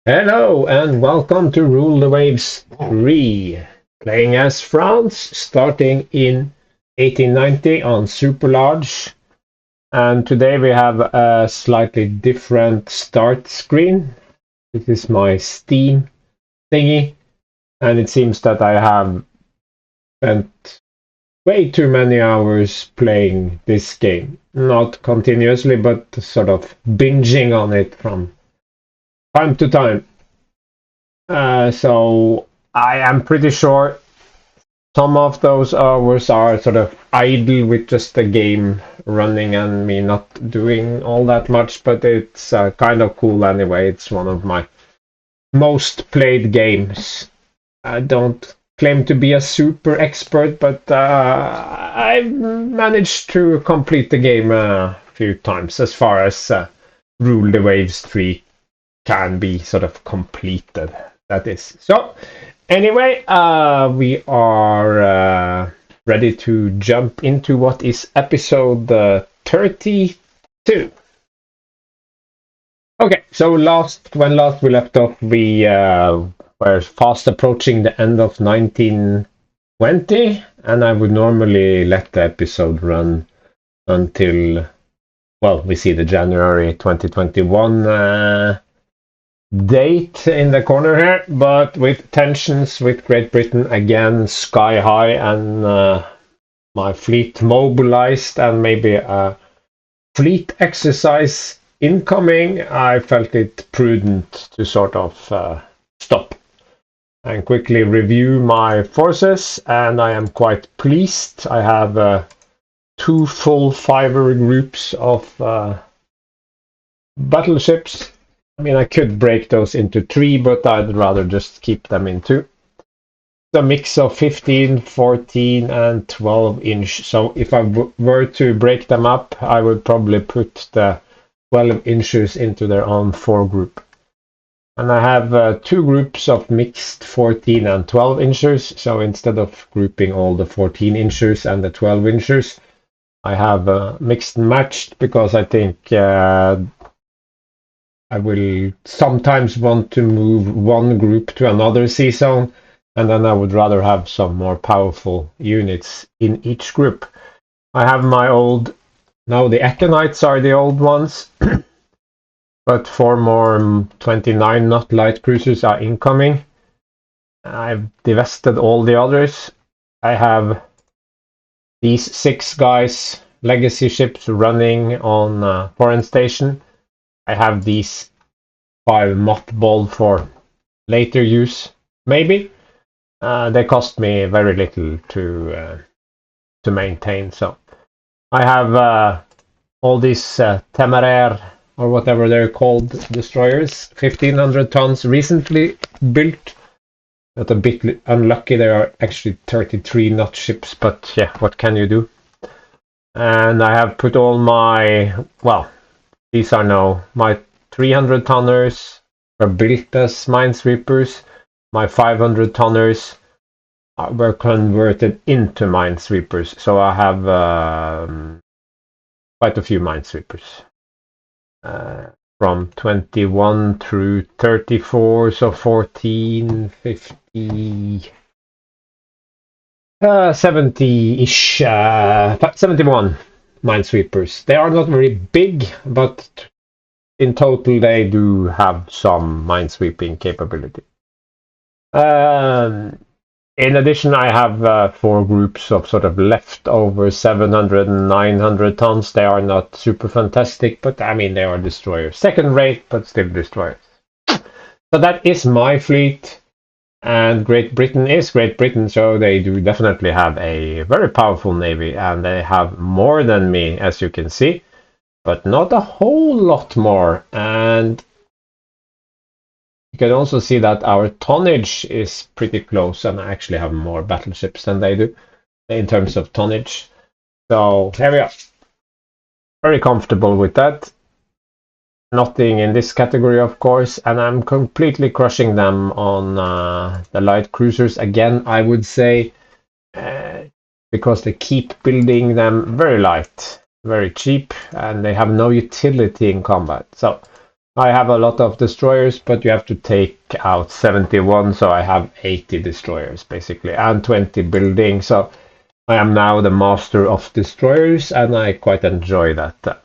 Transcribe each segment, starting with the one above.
Hello and welcome to Rule the Waves 3, playing as France, starting in 1890 on Super Large. And today we have a slightly different start screen. This is my Steam thingy, and it seems that I have spent way too many hours playing this game. Not continuously, but sort of binging on it from time to time. So I am pretty sure some of those hours are sort of idle with just the game running and me not doing all that much, but it's kind of cool anyway. It's one of my most played games. I don't claim to be a super expert, but I've managed to complete the game a few times as far as Rule the Waves 3 can be sort of completed. That is. So, anyway, we are ready to jump into what is episode 32. Okay, so when last we left off, we were fast approaching the end of 1920, and I would normally let the episode run until, well, we see the January 2021 date in the corner here, but with tensions with Great Britain again sky high and my fleet mobilized and maybe a fleet exercise incoming, I felt it prudent to sort of stop and quickly review my forces, and I am quite pleased. I have two full fiver groups of battleships. I mean, I could break those into three, but I'd rather just keep them in two. The mix of 15, 14, and 12-inch. So if I were to break them up, I would probably put the 12 inches into their own four group. And I have two groups of mixed 14 and 12 inches. So instead of grouping all the 14 inches and the 12 inches, I have mixed and matched because I think I will sometimes want to move one group to another sea zone, and then I would rather have some more powerful units in each group. I have my old, now the Echanites are the old ones, but four more 29 knot light cruisers are incoming. I've divested all the others. I have these six guys, legacy ships running on foreign station. I have these five mothballed for later use, maybe. They cost me very little to maintain. So I have all these Temeraire or whatever they're called destroyers, 1500 tons, recently built. Not a bit unlucky. There are actually 33 knot ships, but yeah, what can you do? And I have put all my, well, these are now my 300 tonners were built as minesweepers. My 500 tonners were converted into minesweepers. So I have quite a few minesweepers from 21 through 34, so 14, 50, 70-ish, 71 minesweepers. They are not very big, but in total they do have some minesweeping capability. In addition, I have four groups of sort of leftover 700 and 900 tons. They are not super fantastic, but I mean, they are destroyers. Second rate, but still destroyers. So that is my fleet. And Great Britain is Great Britain, so they do definitely have a very powerful navy, and they have more than me, as you can see, but not a whole lot more. And you can also see that our tonnage is pretty close, and I actually have more battleships than they do in terms of tonnage. So here we are. Very comfortable with that. Nothing in this category, of course, and I'm completely crushing them on the light cruisers. Again, I would say, because they keep building them very light, very cheap, and they have no utility in combat. So I have a lot of destroyers, but you have to take out 71, so I have 80 destroyers basically, and 20 buildings. So I am now the master of destroyers, and I quite enjoy that.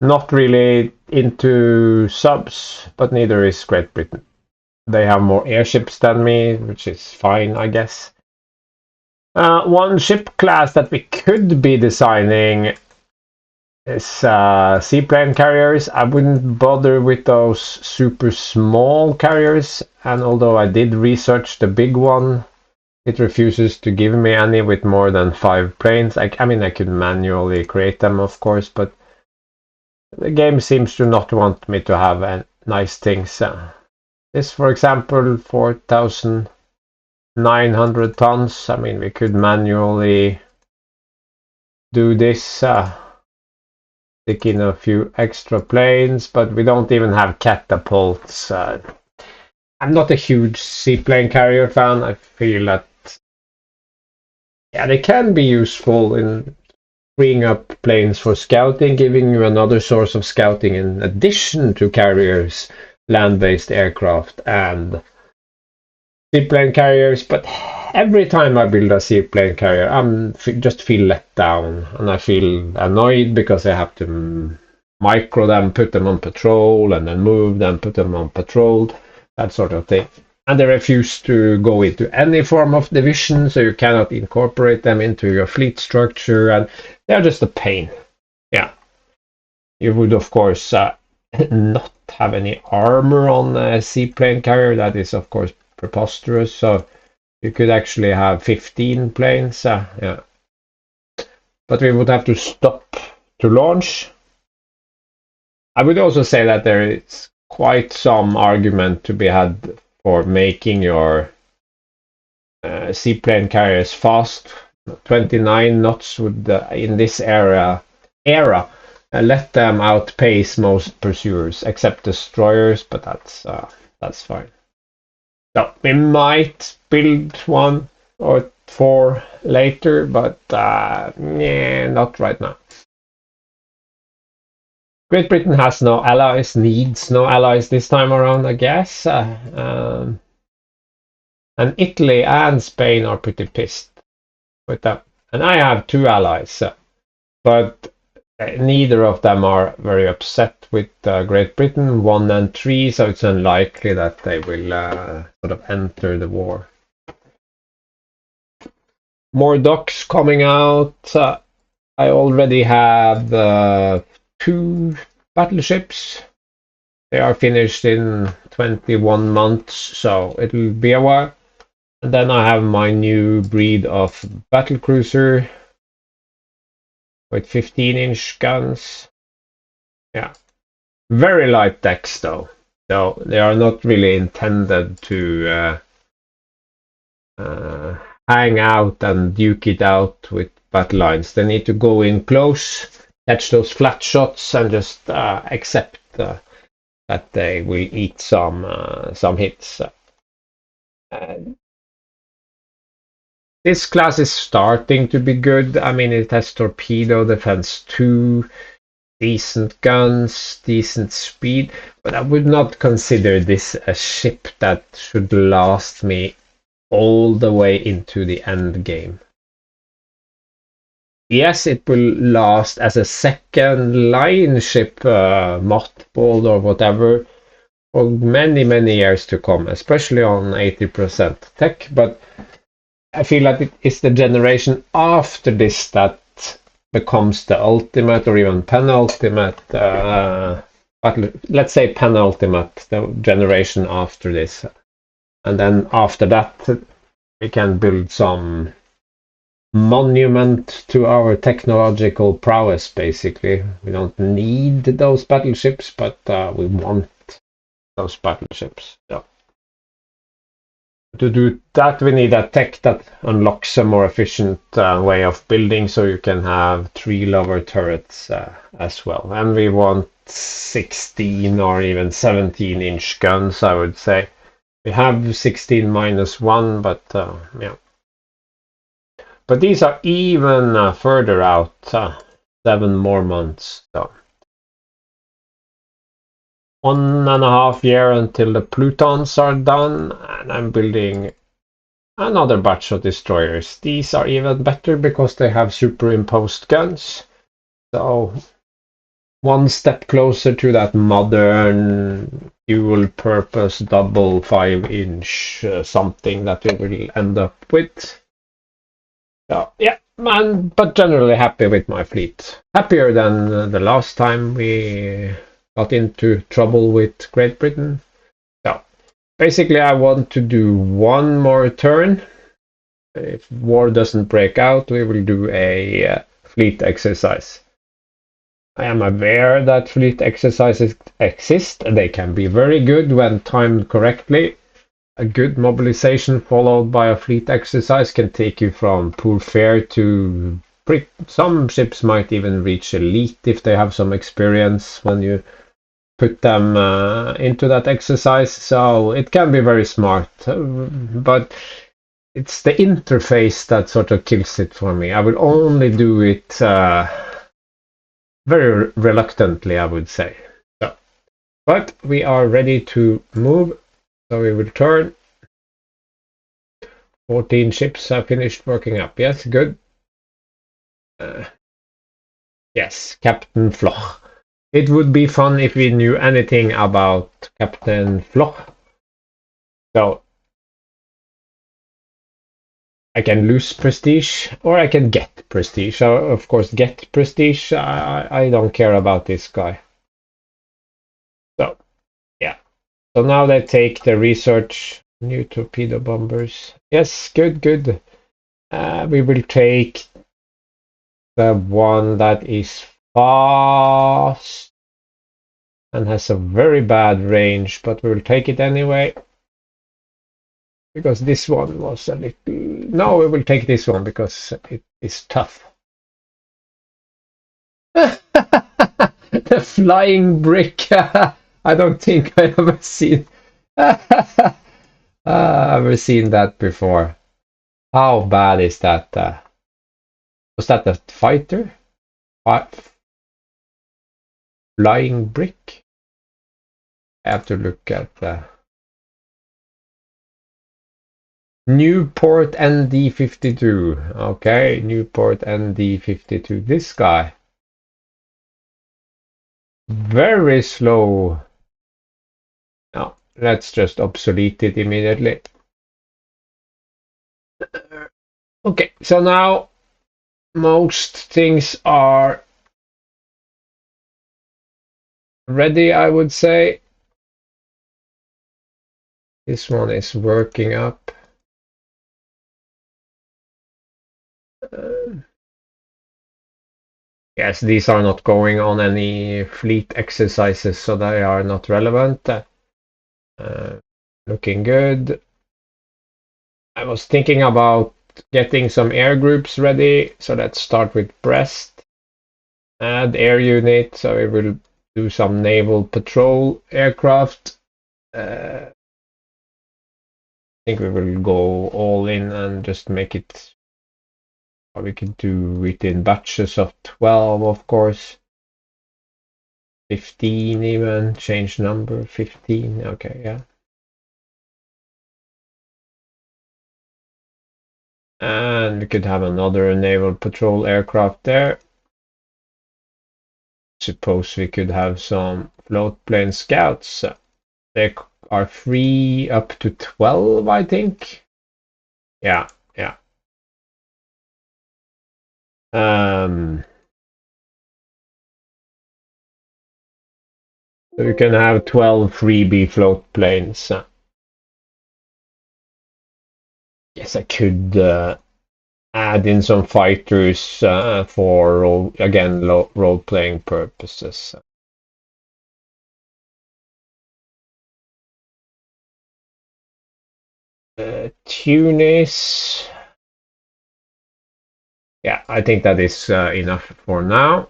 Not really into subs, but neither is Great Britain. They have more airships than me, which is fine, I guess. One ship class that we could be designing is seaplane carriers. I wouldn't bother with those super small carriers, and although I did research the big one, it refuses to give me any with more than 5 planes. I mean, I could manually create them, of course, but the game seems to not want me to have nice things. This, for example, 4,900 tons. I mean, we could manually do this, stick in a few extra planes, but we don't even have catapults. I'm not a huge seaplane carrier fan. I feel that, yeah, they can be useful in freeing up planes for scouting, giving you another source of scouting in addition to carriers, land-based aircraft, and seaplane carriers. But every time I build a seaplane carrier, just feel let down, and I feel annoyed because I have to micro them, put them on patrol, and then move them, put them on patrol, that sort of thing. And they refuse to go into any form of division, so you cannot incorporate them into your fleet structure, and they're just a pain. Yeah. You would, of course, not have any armor on a seaplane carrier. That is, of course, preposterous. So you could actually have 15 planes. Yeah. But we would have to stop to launch. I would also say that there is quite some argument to be had for making your seaplane carriers fast. 29 knots would, in this era, let them outpace most pursuers, except destroyers, but that's fine. So we might build one or 4 later, but yeah, not right now. Great Britain has no allies, needs no allies this time around, I guess. And Italy and Spain are pretty pissed with them. And I have 2 allies, but neither of them are very upset with Great Britain, 1 and 3, so it's unlikely that they will sort of enter the war. More docks coming out. I already have 2 battleships. They are finished in 21 months, so it'll be a while. And then I have my new breed of battlecruiser with 15-inch guns. Yeah. Very light decks, though. So they are not really intended to hang out and duke it out with battle lines. They need to go in close, catch those flat shots, and just accept that they will eat some hits. This class is starting to be good. I mean, it has torpedo defense 2, decent guns, decent speed, but I would not consider this a ship that should last me all the way into the end game. Yes, it will last as a second line ship, mothballed or whatever, for many, many years to come, especially on 80% tech, but I feel like it is the generation after this that becomes the ultimate or even penultimate, let's say penultimate, the generation after this. And then after that, we can build some monument to our technological prowess, basically. We don't need those battleships, but we want those battleships. So to do that, we need a tech that unlocks a more efficient way of building, so you can have 3 lower turrets as well. And we want 16 or even 17-inch guns, I would say. We have 16 -1, but yeah. But these are even further out, 7 more months. So 1.5 years until the Plutons are done, and I'm building another batch of destroyers. These are even better because they have superimposed guns. So one step closer to that modern dual purpose double 5-inch something that we will end up with. So yeah, man, but generally happy with my fleet. Happier than the last time we got into trouble with Great Britain. So basically I want to do one more turn. If war doesn't break out, we will do a fleet exercise. I am aware that fleet exercises exist. They can be very good when timed correctly. A good mobilization followed by a fleet exercise can take you from poor fare to some ships might even reach elite if they have some experience when you put them into that exercise. So it can be very smart, but it's the interface that sort of kills it for me. I will only do it very reluctantly, I would say. So, but we are ready to move, so we will turn. 14 ships have finished working up. Yes, good. Yes, Captain Floch. It would be fun if we knew anything about Captain Floch. So I can lose prestige or I can get prestige. So of course, get prestige. I don't care about this guy. So yeah. So now they take the research. New torpedo bombers. Yes, good, good. We will take the one that is fast and has a very bad range, but we'll take it anyway. Because this one was a little... No, we will take this one because it is tough. The flying brick. I don't think I ever seen... ever seen that before. How bad is that? Was that a fighter? Flying brick? I have to look at the Newport ND52. Okay, Newport ND52. This guy. Very slow. No, let's just obsolete it immediately. Okay, so now most things are ready, I would say. This one is working up. Yes, these are not going on any fleet exercises, so they are not relevant. Looking good. I was thinking about getting some air groups ready, so let's start with Brest. Add air unit, so we will do some naval patrol aircraft. I think we will go all in and just make it. We could do it in batches of 12, of course. 15 even, change number, 15, okay, yeah. And we could have another naval patrol aircraft there. Suppose we could have some float plane scouts. They are free up to 12, I think. Yeah, yeah. So you can have 12 freebie float planes. Yes, I could add in some fighters for, again, role-playing purposes. Tunis. Yeah, I think that is enough for now.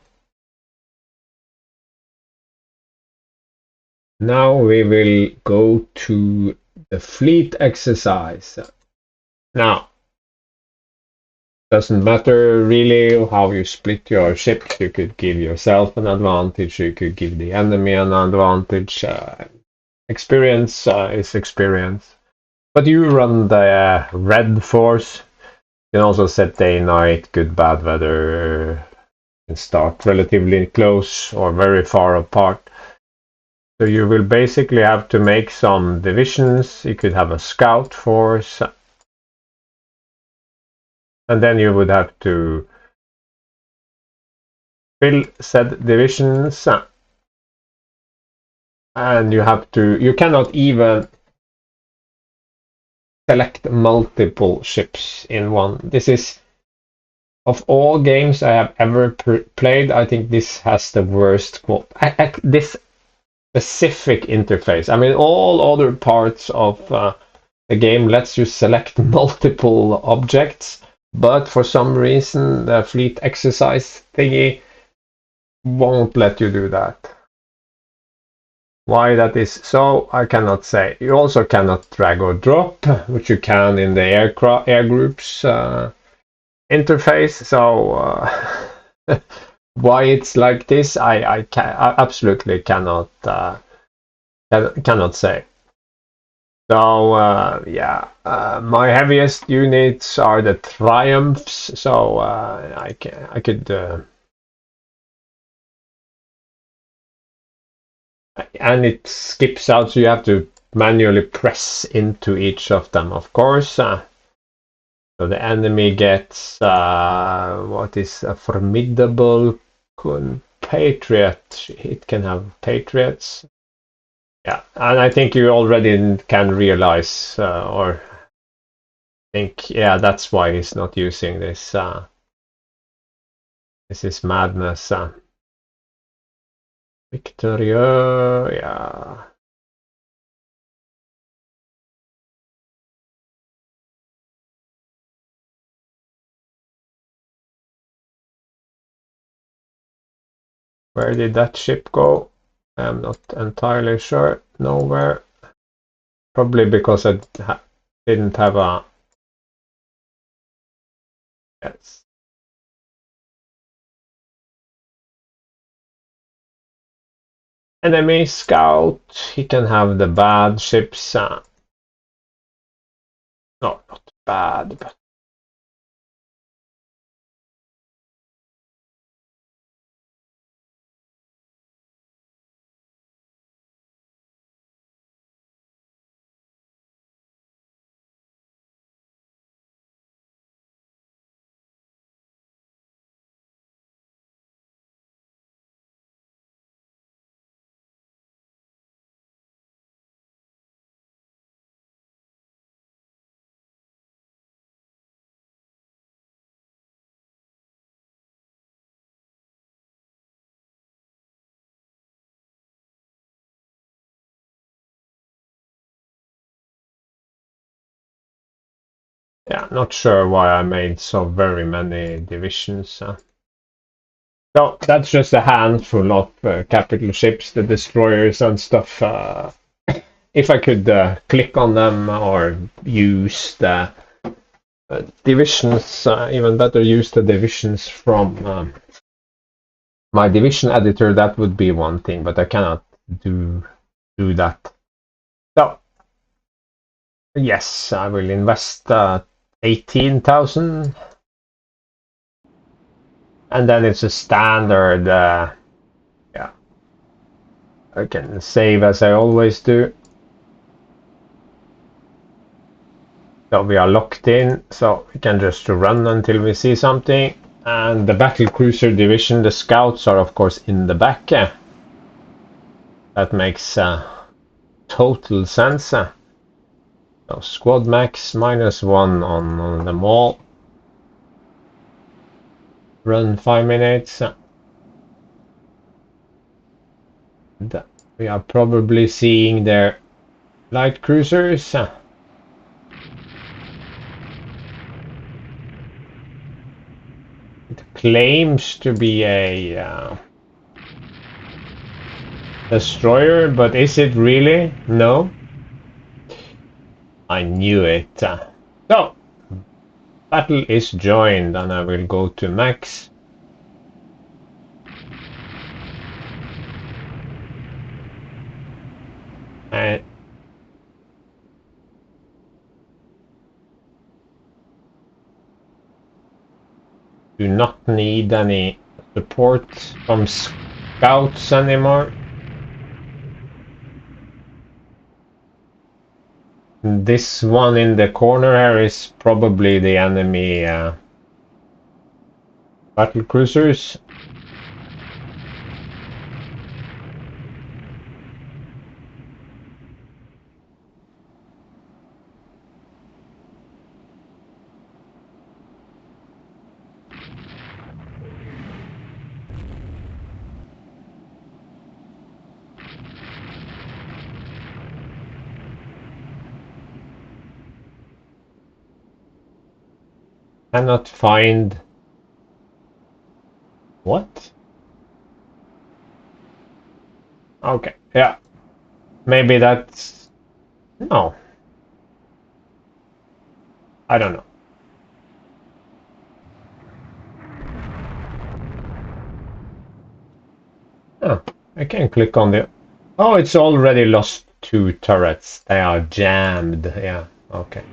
Now we will go to the fleet exercise. Now, Doesn't matter really how you split your ships. You could give yourself an advantage. You could give the enemy an advantage. Experience is experience. But you run the red force. You can also set day, night, good, bad weather, and start relatively close or very far apart. So you will basically have to make some divisions. You could have a scout force. And then you would have to fill said divisions. And you cannot even select multiple ships in one. This is, of all games I have ever played, I think this has the worst this specific interface. I mean, all other parts of the game lets you select multiple objects, but for some reason the fleet exercise thingy won't let you do that. Why that is so, I cannot say. You also cannot drag or drop, which you can in the air groups interface. So why it's like this, I absolutely cannot say. So yeah, my heaviest units are the Triumphs. So I could. And it skips out, so you have to manually press into each of them, of course. So the enemy gets what is a formidable patriot. It can have patriots. Yeah, and I think you already can realize or think, yeah, that's why he's not using this. This is madness. Victoria, yeah. Where did that ship go? I'm not entirely sure. Nowhere. Probably because I didn't have a... Yes. Enemy scout. He can have the bad ships. No, not bad, but... Yeah, not sure why I made so very many divisions. So that's just a handful of capital ships, the destroyers and stuff. If I could click on them or use the divisions, even better, use the divisions from my division editor, that would be one thing, but I cannot do that. So yes, I will invest 18,000, and then it's a standard. Yeah, I can save as I always do. So we are locked in, so we can just run until we see something. And the battle cruiser division, the scouts are of course in the back. That makes total sense. So squad max -1 on them all. Run 5 minutes. We are probably seeing their light cruisers. It claims to be a destroyer, but is it really? No. I knew it. So, Battle is joined, and I will go to max. And do not need any support from scouts anymore. This one in the corner here is probably the enemy battle cruisers. Cannot find what? Okay, yeah. Maybe that's no. I don't know. Oh, I can click on the. Oh, it's already lost 2 turrets. They are jammed. Yeah, okay.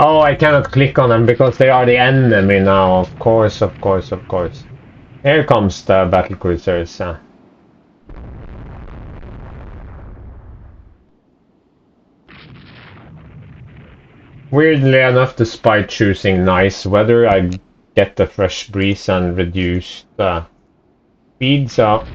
Oh, I cannot click on them because they are the enemy now. Of course, of course, of course. Here comes the battle cruisers. Weirdly enough, despite choosing nice weather, I get the fresh breeze and reduce the speed, so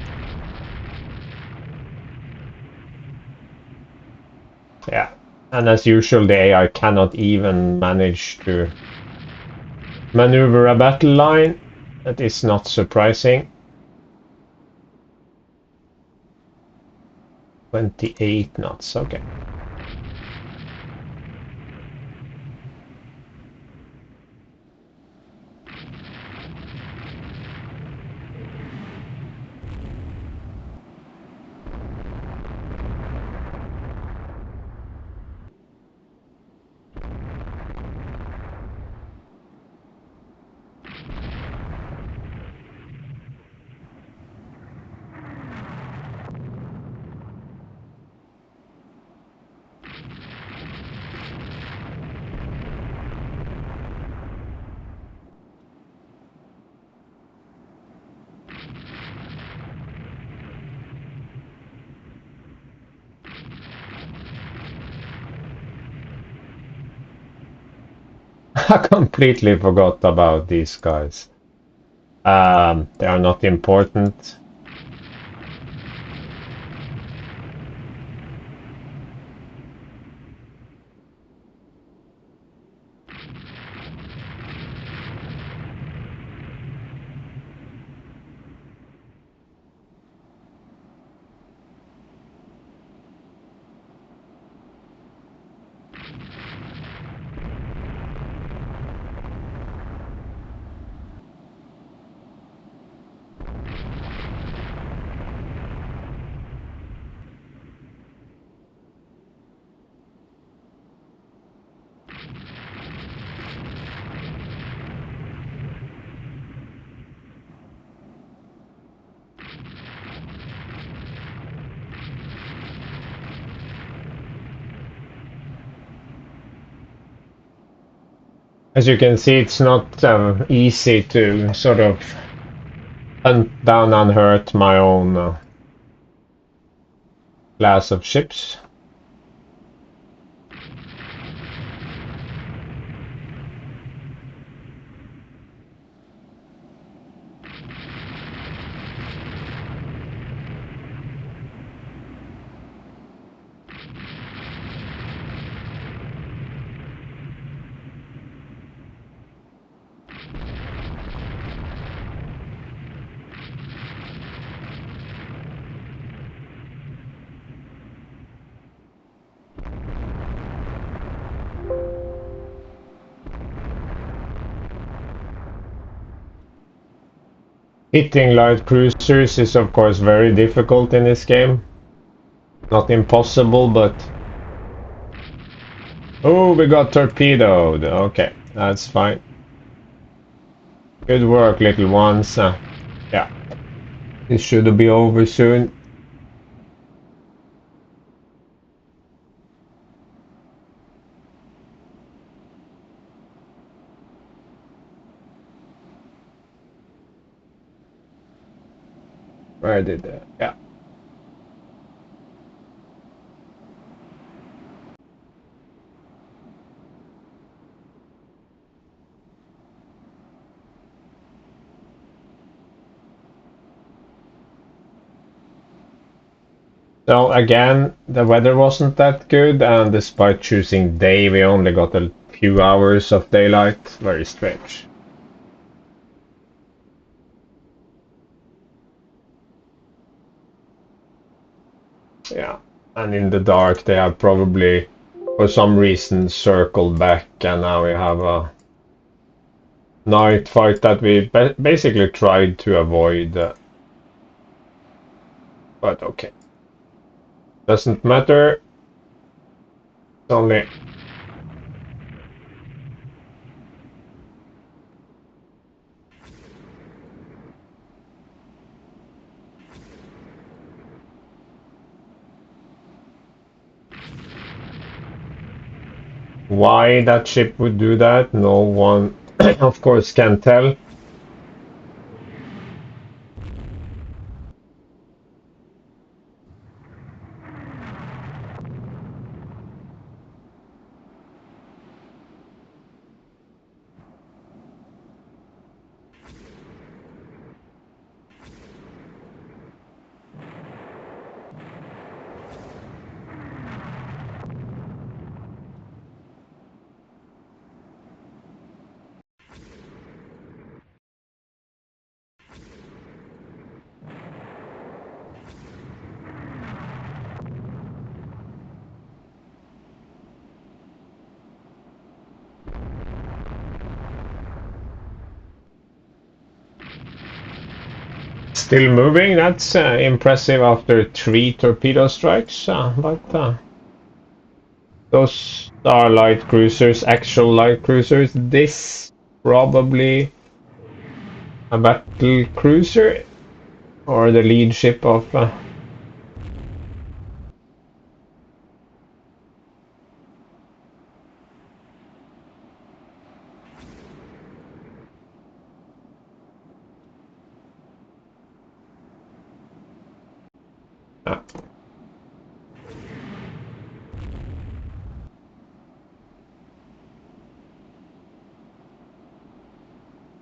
yeah. And as usual, the AI cannot even manage to maneuver a battle line. That is not surprising. 28 knots, okay. I completely forgot about these guys. They are not important. As you can see, it's not easy to sort of hunt down and hurt my own class of ships. Hitting light cruisers is of course very difficult in this game. Not impossible, but... Oh, we got torpedoed. Okay, that's fine. Good work, little ones. Yeah, this should be over soon. Where did that? Yeah. So again, the weather wasn't that good, and despite choosing day, we only got a few hours of daylight. Very strange. Yeah, and in the dark, they have probably, for some reason, circled back, and now we have a night fight that we basically tried to avoid. But okay, doesn't matter. It's only... Why that ship would do that, no one, of course, can tell. Still moving, that's impressive after 3 torpedo strikes, but those are light cruisers, actual light cruisers. This probably a battle cruiser or the lead ship of... uh,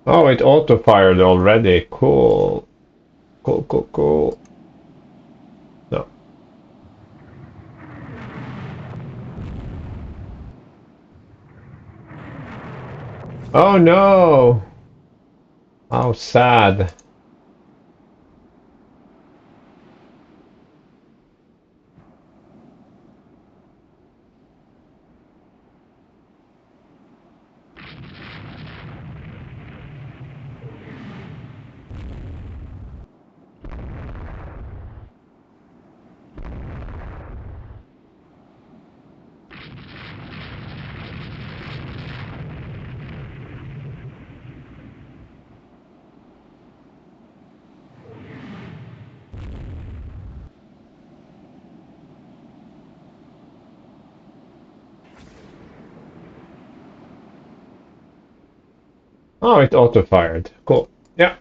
oh, it auto-fired already. Cool. Cool, cool, cool. No. Oh no! How sad. Oh, it auto-fired. Cool. Yeah.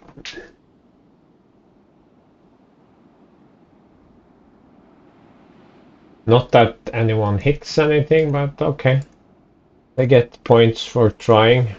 Not that anyone hits anything, but okay. They get points for trying.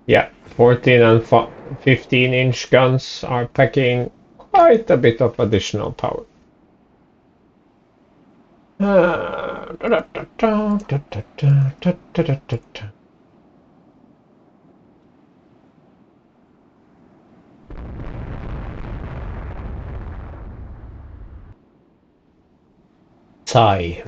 Yeah, 14 and 15-inch guns are packing quite a bit of additional power. Sigh.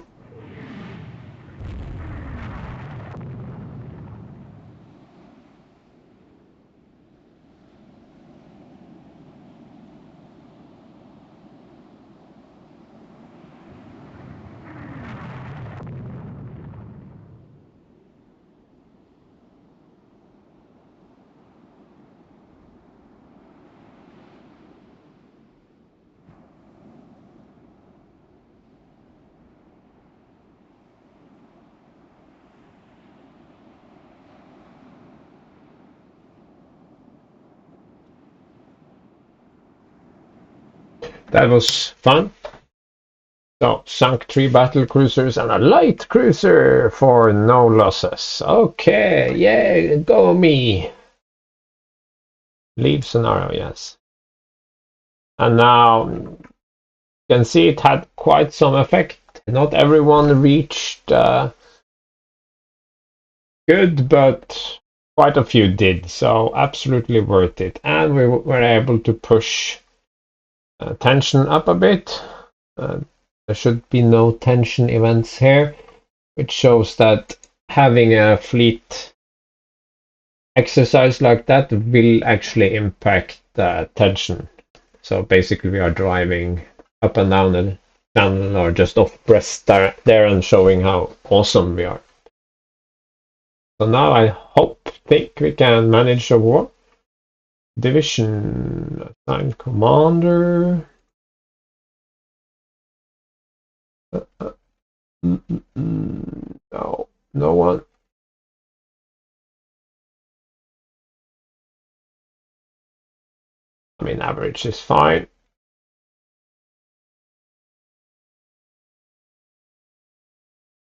That was fun. So, sunk 3 battle cruisers and a light cruiser for no losses. Okay, yeah, go me. Leave scenario, yes. And now you can see it had quite some effect. Not everyone reached good, but quite a few did. So absolutely worth it. And we were able to push tension up a bit. There should be no tension events here, which shows that having a fleet exercise like that will actually impact tension. So basically, we are driving up and down the channel or just off breast there and showing how awesome we are. So now I think we can manage a war. Division assigned commander. No, no one. I mean, average is fine.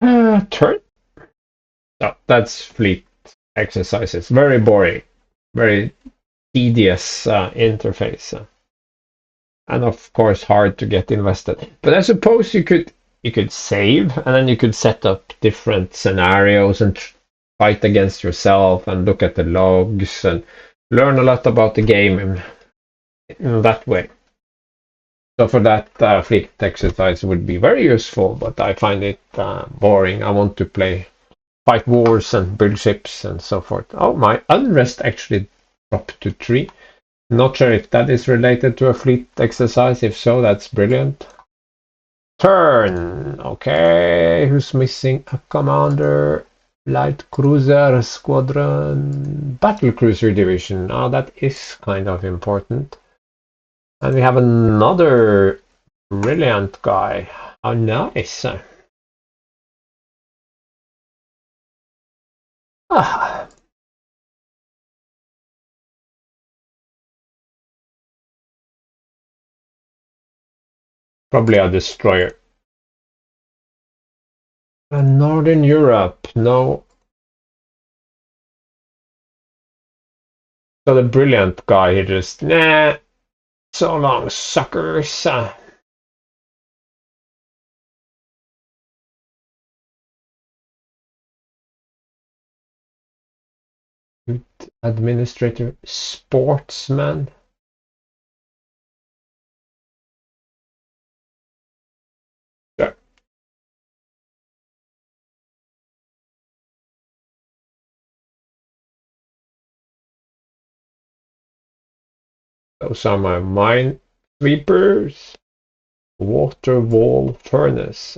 Turn. No, that's fleet exercises. Very boring. Very tedious interface. And of course hard to get invested. But I suppose you could save and then you could set up different scenarios and fight against yourself and look at the logs and learn a lot about the game in that way. So for that, fleet exercise would be very useful, but I find it boring. I want to fight wars and build ships and so forth. Oh, my unrest actually dropped to 3. Not sure if that is related to a fleet exercise. If so, that's brilliant. Turn. Okay, who's missing a commander? Light cruiser squadron, battle cruiser division. Oh, that is kind of important. And we have another brilliant guy. How nice. Ah, probably a destroyer. And Northern Europe, no. So the brilliant guy, he just, nah, so long, suckers. Good administrator, sportsman. Sure. Those are my mine sweepers. Water wall furnace.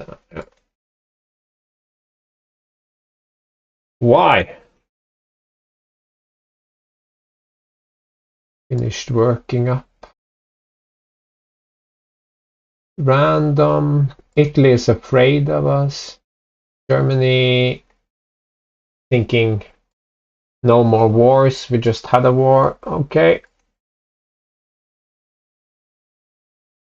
Why? Finished working up. Random. Italy is afraid of us. Germany thinking no more wars. We just had a war. Okay.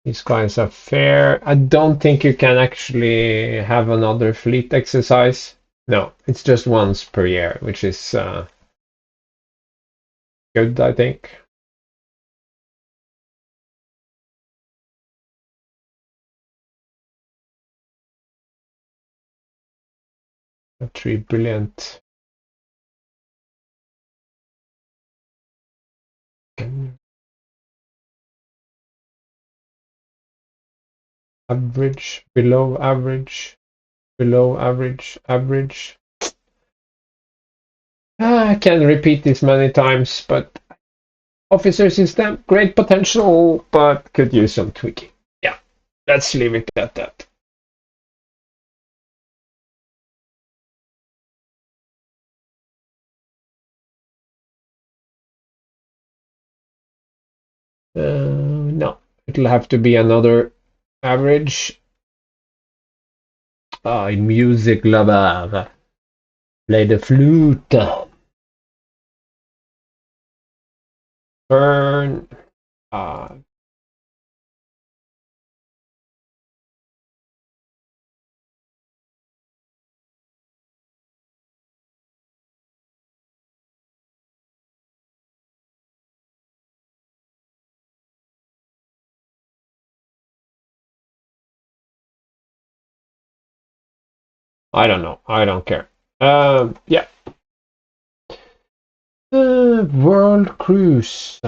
These guys are fair. I don't think you can actually have another fleet exercise. No, it's just once per year, which is good, I think. Three brilliant. Average, below average, below average, average. I can repeat this many times, but officer system, great potential, but could use some tweaking. Yeah, let's leave it at that. No, it'll have to be another average. Music lover. Play the flute. Burn. I don't know. I don't care. Yeah. World Cruise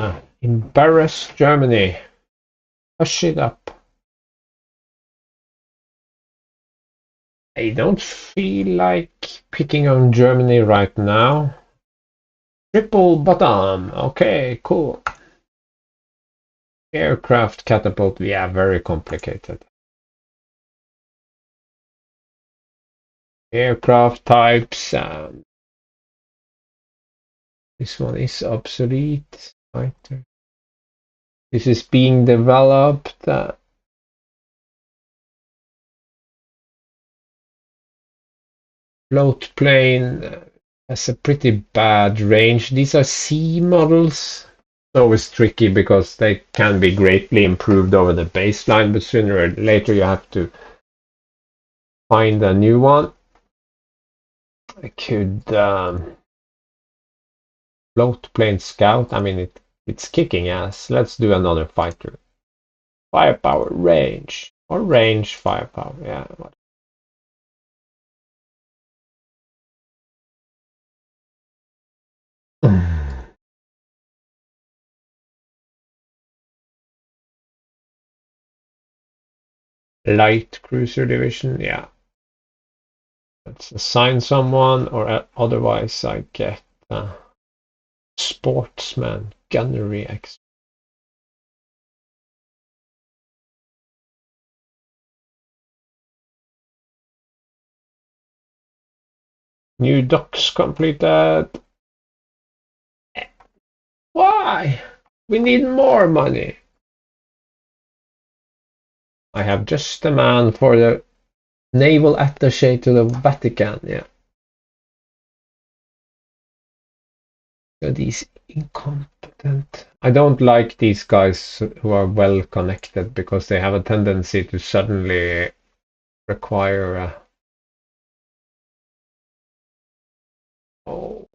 in Paris, Germany. Hush it up. I don't feel like picking on Germany right now. Triple bottom. Okay, cool. Aircraft catapult. Yeah, very complicated. Aircraft types. This one is obsolete. Fighter. This is being developed. Float plane has a pretty bad range. These are C models. It's always tricky because they can be greatly improved over the baseline, but sooner or later you have to find a new one. I could float plane scout. I mean, it's kicking ass. Let's do another fighter. Firepower, range, or range firepower. Yeah. Light cruiser division. Yeah. Let's assign someone, or otherwise I get sportsman gunnery expert. New docks completed. Why? We need more money. I have just a man for the naval attaché to the Vatican. Yeah. So these incompetent. I don't like these guys who are well connected because they have a tendency to suddenly require a. Oh,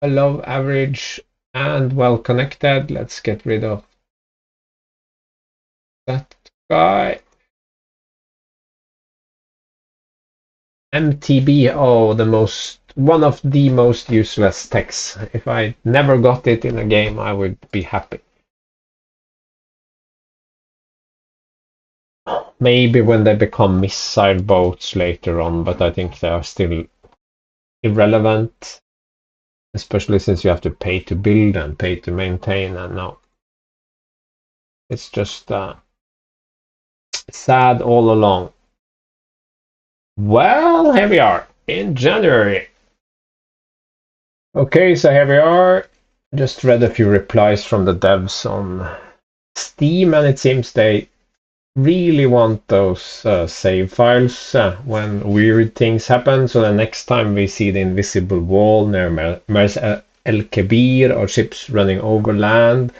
I love average and well connected. Let's get rid of that guy. MTB, oh, one of the most useless techs. If I never got it in a game, I would be happy. Maybe when they become missile boats later on, but I think they are still irrelevant, especially since you have to pay to build and pay to maintain, and no. It's just sad all along. Well, here we are in January. Okay, so here we are. Just read a few replies from the devs on Steam, and it seems they really want those save files when weird things happen. So the next time we see the invisible wall near Mers El Kebir, or ships running over land,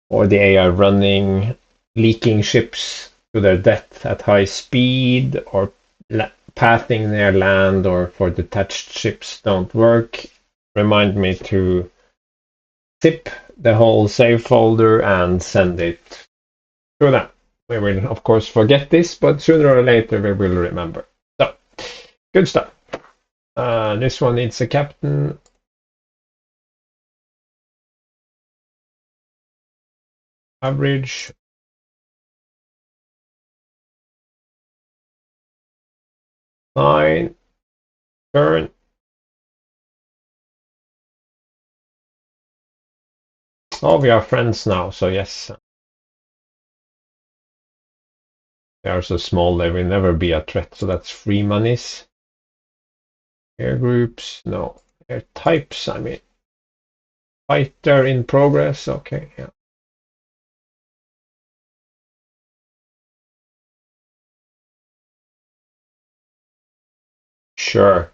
or the AI running, leaking ships to their death at high speed, or pathing near land, or for detached ships don't work, remind me to zip the whole save folder and send it to them. We will, of course, forget this, but sooner or later we will remember. So, good stuff. This one needs a captain. Average. Fine. Turn. Oh, we are friends now, so yes. They are so small they will never be a threat, so that's free monies. Air groups, no. Air types, I mean. Fighter in progress, okay, yeah. Sure.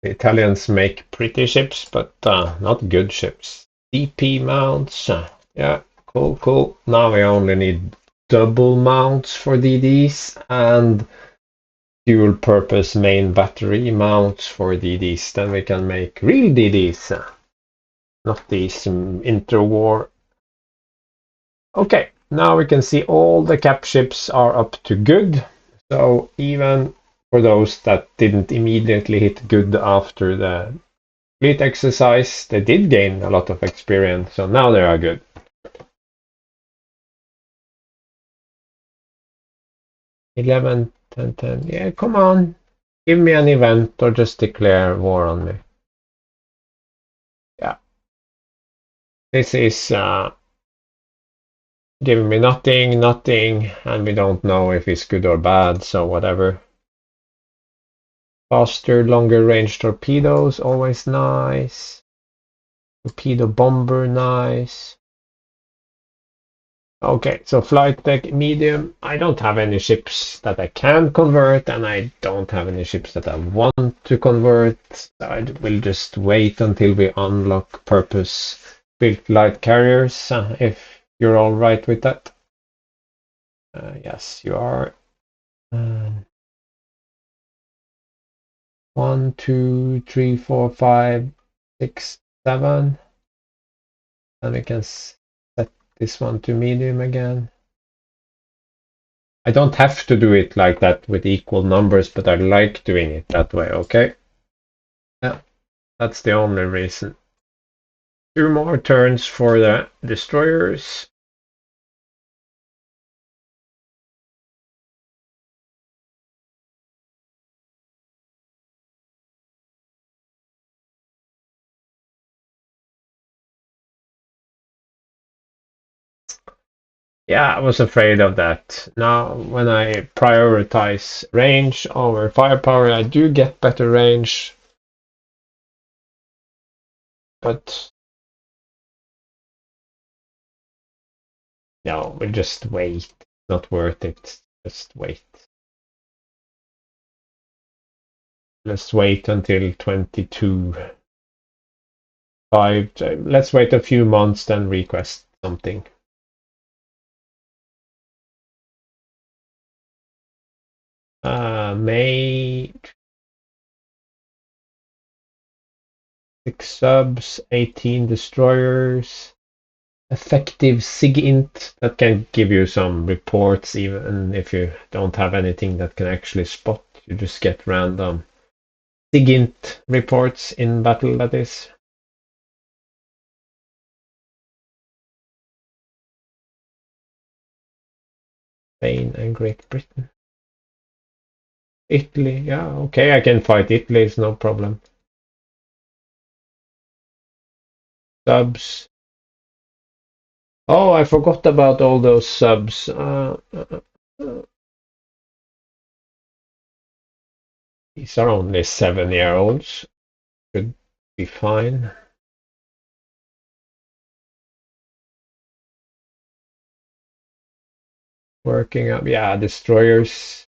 The Italians make pretty ships, but not good ships. DP mounts, yeah, cool, cool. Now we only need double mounts for DDs and dual purpose main battery mounts for DDs. Then we can make real DDs, not these interwar. Okay, now we can see all the cap ships are up to good. So even for those that didn't immediately hit good after the fleet exercise, they did gain a lot of experience. So now they are good. 11, 10, 10. Yeah, come on. Give me an event or just declare war on me. Yeah. This is giving me nothing, nothing, and we don't know if it's good or bad, so whatever. Faster, longer range torpedoes, always nice. Torpedo bomber, nice. Okay, so flight deck medium. I don't have any ships that I can convert, and I don't have any ships that I want to convert. I will just wait until we unlock purpose-built light carriers, if you're all right with that. Yes, you are. 1, 2, 3, 4, 5, 6, 7. And we can set this one to medium again. I don't have to do it like that with equal numbers, but I like doing it that way, okay? Yeah, that's the only reason. 2 more turns for the destroyers. Yeah, I was afraid of that. Now, when I prioritize range over firepower, I do get better range. But no, we'll just wait. Not worth it. Just wait. Let's wait until 22. Let's wait a few months, then request something. May 6 subs, 18 destroyers, effective SIGINT that can give you some reports even if you don't have anything that can actually spot. You just get random SIGINT reports in battle, that is. Spain and Great Britain. Italy, yeah, okay, I can fight Italy, it's no problem. Subs. Oh, I forgot about all those subs. These are only 7-year-olds. Should be fine. Working up, yeah, destroyers,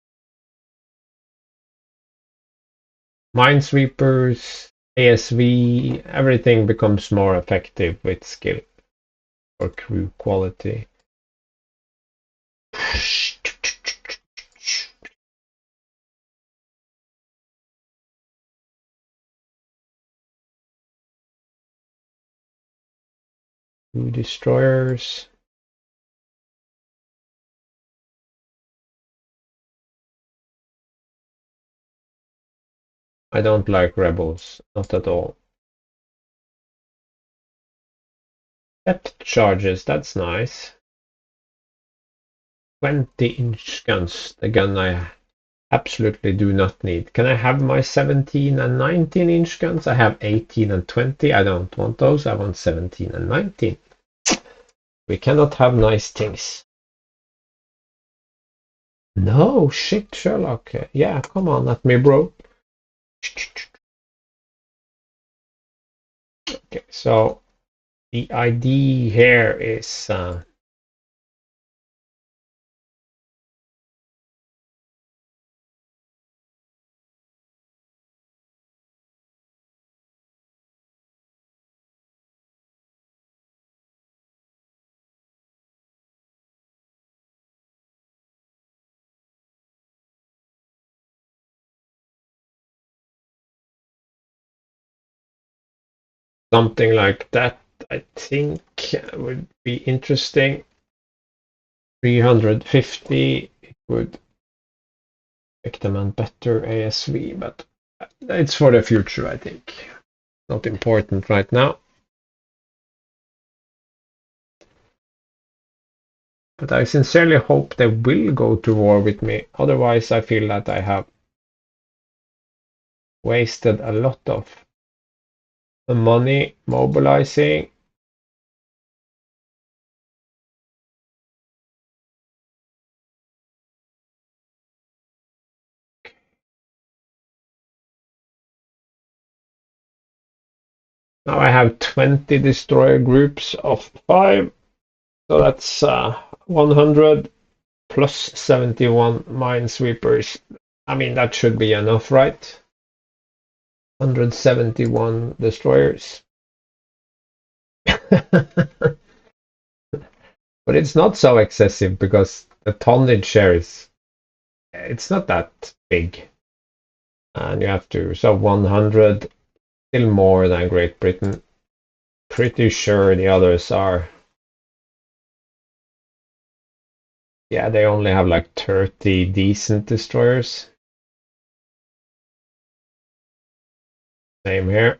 minesweepers, ASV, everything becomes more effective with skill or crew quality. 2 destroyers. I don't like rebels, not at all. Depth charges, that's nice. 20-inch guns, the gun I absolutely do not need. Can I have my 17 and 19-inch guns? I have 18 and 20. I don't want those. I want 17 and 19. We cannot have nice things. No, shit, Sherlock. Yeah, come on at me, bro. Okay, so the idea here is something like that. I think would be interesting. 350, it would make them a better ASV, but it's for the future, I think. Not important right now. But I sincerely hope they will go to war with me. Otherwise, I feel that I have wasted a lot of money mobilizing. Now I have 20 destroyer groups of 5. So that's 100 plus 71 minesweepers. I mean, that should be enough, right? 171 destroyers. But it's not so excessive because the tonnage share it's not that big. And you have to, so 100, still more than Great Britain. Pretty sure the others are, yeah, they only have like 30 decent destroyers. Same here.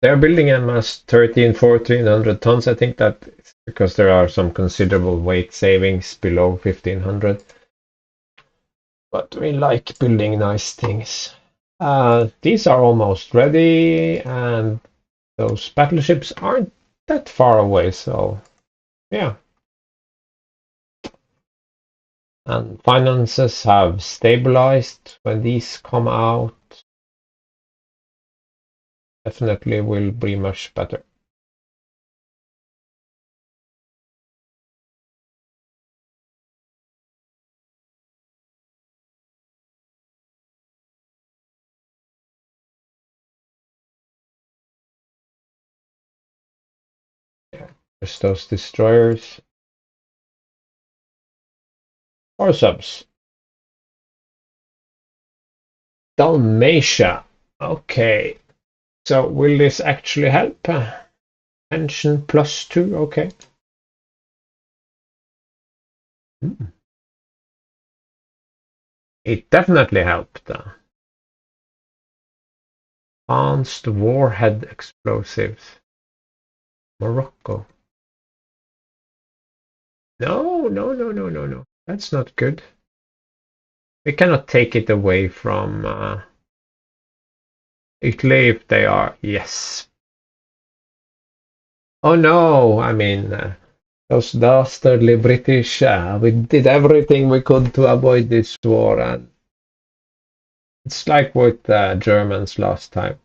They're building them as 1400 tons. I think that it's because there are some considerable weight savings below 1500. But we like building nice things. These are almost ready, and those battleships aren't that far away, so yeah. And finances have stabilized when these come out. Definitely will be much better. There's those destroyers. Or subs. Dalmatia. Okay. So will this actually help? Tension +2, okay. It definitely helped. Advanced warhead explosives. Morocco. No, no, no, no, no, no. That's not good. We cannot take it away from Italy if they are. Yes. Oh no, I mean, those dastardly British, we did everything we could to avoid this war, and it's like with the Germans last time.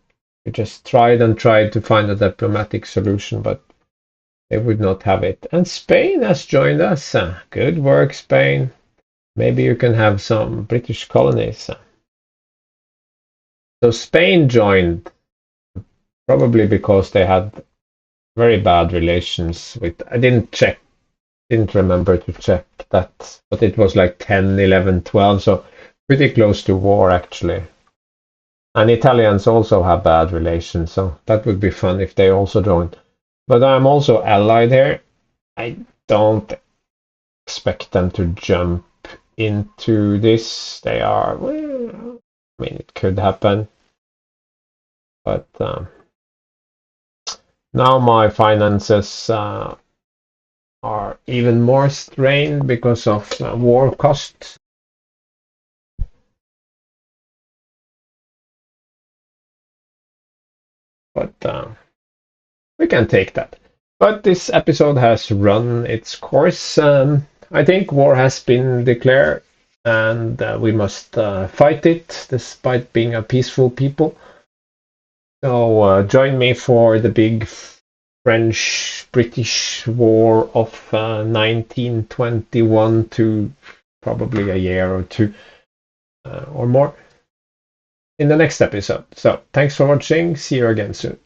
We just tried and tried to find a diplomatic solution, but they would not have it. And Spain has joined us. Good work, Spain. Maybe you can have some British colonies. So Spain joined probably because they had very bad relations with. I didn't remember to check that, but it was like 10, 11, 12, so pretty close to war actually. And Italians also have bad relations, so that would be fun if they also joined. But I'm also allied here. I don't expect them to jump into this. They are, well, I mean, it could happen. But now my finances are even more strained because of war costs. But we can take that. But this episode has run its course. I think war has been declared, and we must fight it despite being a peaceful people. So join me for the big French-British War of 1921 to probably a year or two or more in the next episode. So thanks for watching. See you again soon.